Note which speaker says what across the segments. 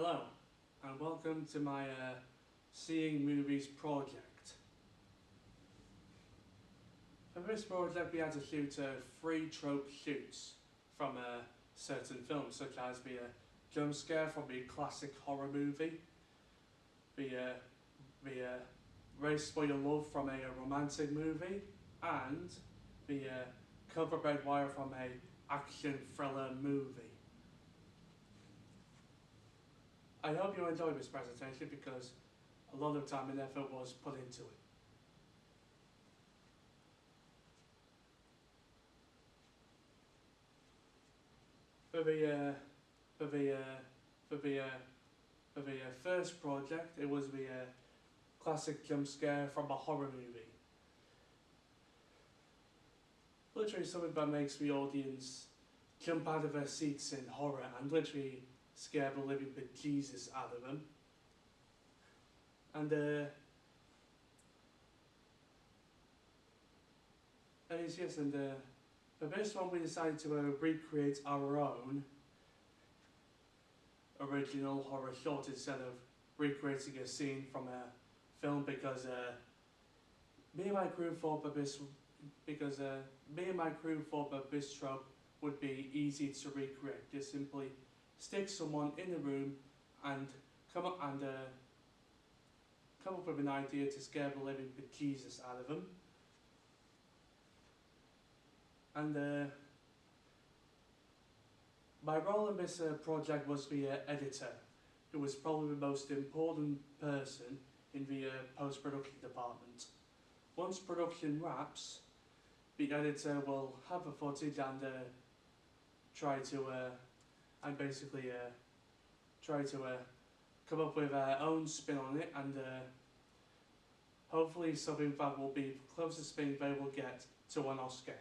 Speaker 1: Hello, and welcome to my Seeing Movies project. For this project we had to shoot 3 trope shoots from certain films, such as the jump scare from the classic horror movie, the Race for Your Love from a romantic movie, and the cover red wire from a action thriller movie. I hope you enjoy this presentation because a lot of time and effort was put into it. For the first project, it was the classic jump scare from a horror movie. Literally something that makes the audience jump out of their seats in horror and literally scare the living bejesus out of them. And for this one we decided to recreate our own original horror short instead of recreating a scene from a film, because me and my crew thought that this trope would be easy to recreate. Just simply stick someone in a room and come up with an idea to scare the living bejesus out of them. And my role in this project was the editor, who was probably the most important person in the post-production department. Once production wraps, the editor will have the footage and try to come up with our own spin on it, and hopefully something that will be the closest thing they will get to an Oscar.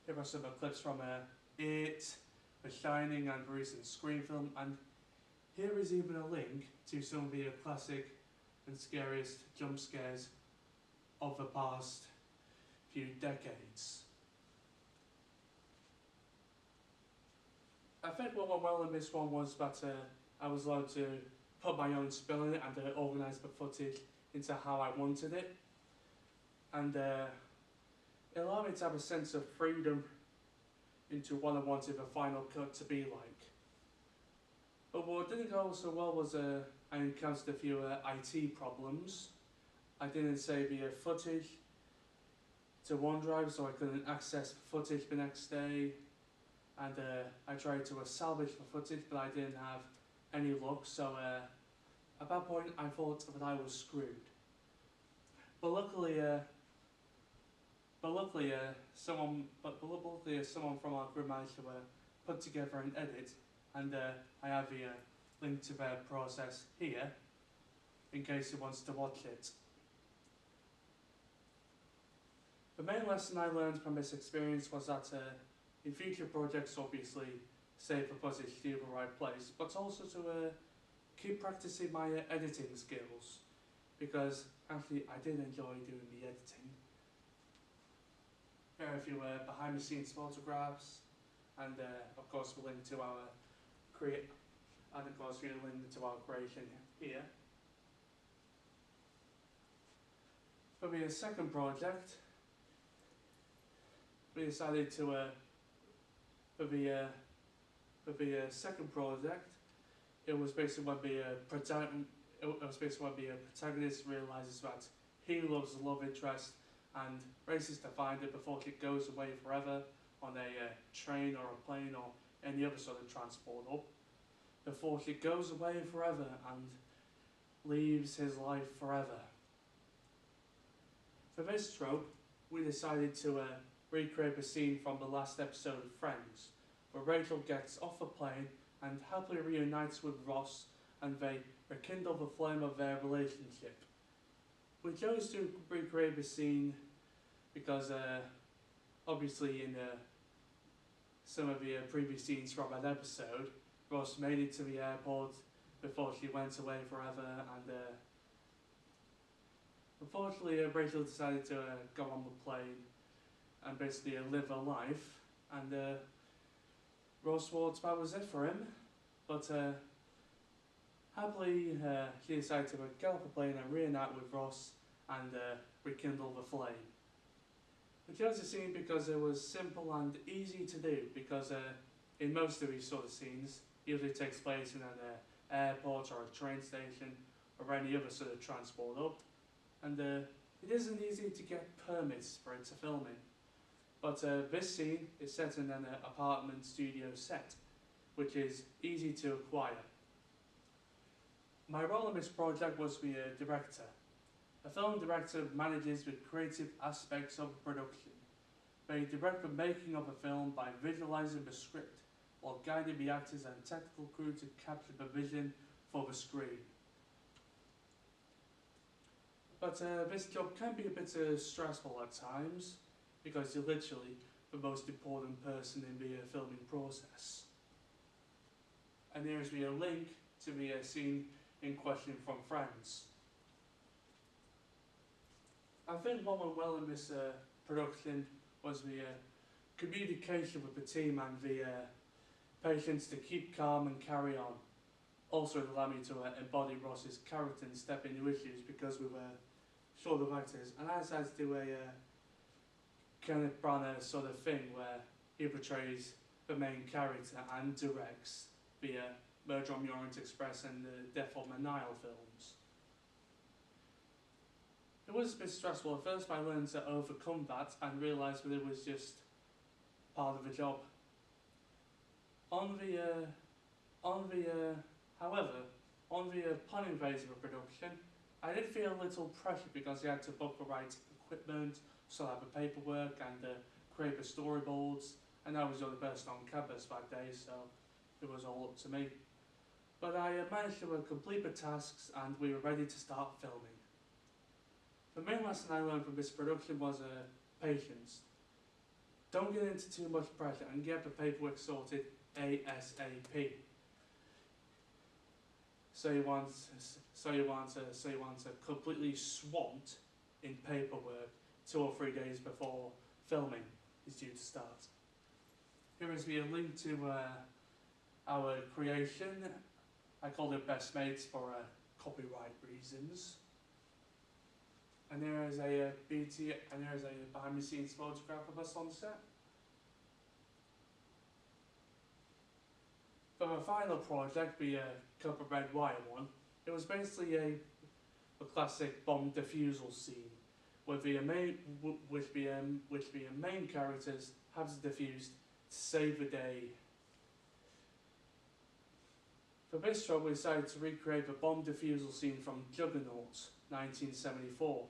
Speaker 1: Here are some clips from It, The Shining and the recent Scream film, and here is even a link to some of the classic and scariest jump scares of the past few decades. I think what went well in this one was that I was allowed to put my own spin on it and organise the footage into how I wanted it, and it allowed me to have a sense of freedom into what I wanted the final cut to be like. But what didn't go so well was I encountered a few IT problems. I didn't save the footage to OneDrive, so I couldn't access the footage the next day. And I tried to salvage the footage, but I didn't have any luck, so at that point I thought that I was screwed. But luckily someone from our group managed to put together an edit, and I have the link to their process here, in case you wants to watch it. The main lesson I learned from this experience was that in future projects, obviously, save the footage to the right place, but also to keep practicing my editing skills, because actually I did enjoy doing the editing. Here are a few behind the scenes photographs, and of course we'll link to our creation here. For the second project, we decided to for the second project, it was basically when the protagonist realizes that he loves the love interest and races to find it before it goes away forever on a train or a plane or any other sort of transport, or before it goes away forever and leaves his life forever. For this trope, we decided to recreate the scene from the last episode of Friends, where Rachel gets off a plane and happily reunites with Ross, and they rekindle the flame of their relationship. We chose to recreate the scene because obviously in some of the previous scenes from that episode, Ross made it to the airport before she went away forever, and unfortunately Rachel decided to go on the plane and basically live her life, and Ross thought that was it for him, but happily he decided to get off a plane and reunite with Ross and rekindle the flame. We chose the scene because it was simple and easy to do, because in most of these sort of scenes, it usually takes place in an airport or a train station or any other sort of transport hub, and it isn't easy to get permits for it to film in. But this scene is set in an apartment studio set, which is easy to acquire. My role in this project was to be a director. A film director manages the creative aspects of production. They direct the making of a film by visualizing the script, while guiding the actors and technical crew to capture the vision for the screen. But this job can be a bit stressful at times, because you're literally the most important person in the filming process. And here's a link to the scene in question from Friends. I think what went well in this production was the communication with the team and the patience to keep calm and carry on. Also it allowed me to embody Ross's character and step into issues, because we were short of actors, and I decided to do a Kenneth Branagh sort of thing where he portrays the main character and directs the Murder on the Orient Express and the Death on the Nile films. It was a bit stressful at first, but I learned to overcome that and realised that it was just part of the job. However, on the planning phase of the production, I did feel a little pressure, because I had to book the right equipment, sort out the paperwork, and create the storyboards, and I was the only person on campus that day, so it was all up to me. But I managed to complete the tasks, and we were ready to start filming. The main lesson I learned from this production was patience. Don't get into too much pressure and get the paperwork sorted ASAP. So you want to completely swamped in paperwork 2 or 3 days before filming is due to start. Here is a link to our creation. I called it Best Mates for copyright reasons. And here is a behind the scenes photograph of us on set. For the final project, the Copper Red Wire one, it was basically a classic bomb defusal scene, where the main characters have to defuse to save the day. For this job, we decided to recreate the bomb defusal scene from Juggernaut, 1974,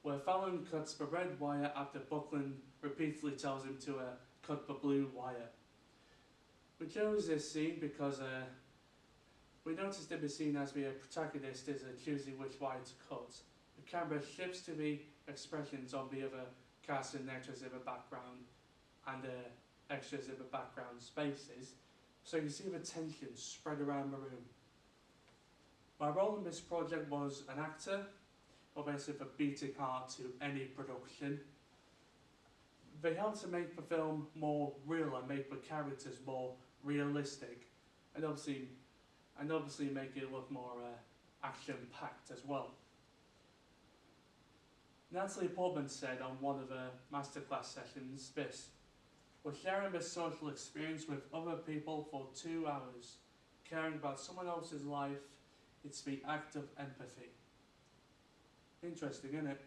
Speaker 1: where Fallon cuts the red wire after Buckland repeatedly tells him to cut the blue wire. We chose this scene because we noticed in the scene, as the protagonist is choosing which wire to cut, the camera shifts to the expressions of the other cast and extras in the background and extras in the background spaces, so you can see the tension spread around the room. My role in this project was an actor, obviously a beating heart to any production. They helped to make the film more real and make the characters more realistic, and obviously make it look more action-packed as well. Natalie Portman said on one of the masterclass sessions this: "We're sharing this social experience with other people for 2 hours. Caring about someone else's life, it's the act of empathy." Interesting, isn't it?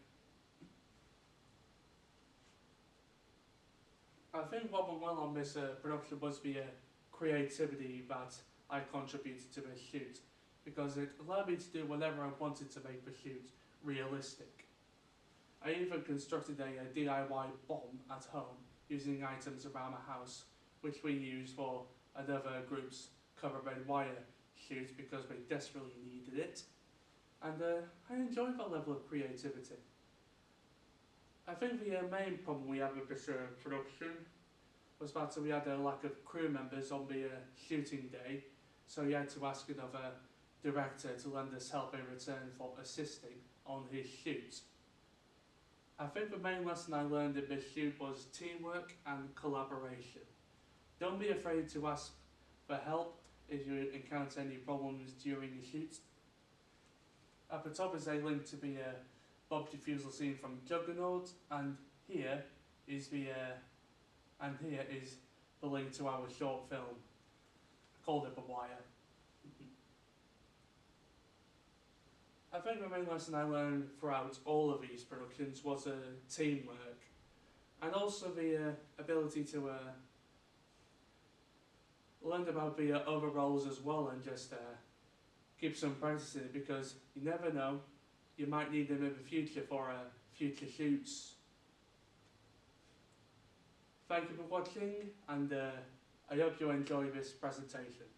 Speaker 1: I think what went well on this production was the creativity that I contributed to the shoot, because it allowed me to do whatever I wanted to make the shoot realistic. I even constructed a DIY bomb at home using items around the house, which we used for another group's Cover Red Wire shoot because they desperately needed it, and I enjoyed that level of creativity. I think the main problem we had with this production was that we had a lack of crew members on the shooting day, so he had to ask another director to lend us help in return for assisting on his shoot. I think the main lesson I learned in this shoot was teamwork and collaboration. Don't be afraid to ask for help if you encounter any problems during the shoot. At the top is a link to the Bob Diffusal scene from Juggernaut, and here is the link to our short film called The Wire. I think the main lesson I learned throughout all of these productions was teamwork, and also the ability to learn about the other roles as well, and just keep some practice in it, because you never know, you might need them in the future for future shoots. Thank you for watching, and I hope you enjoy this presentation.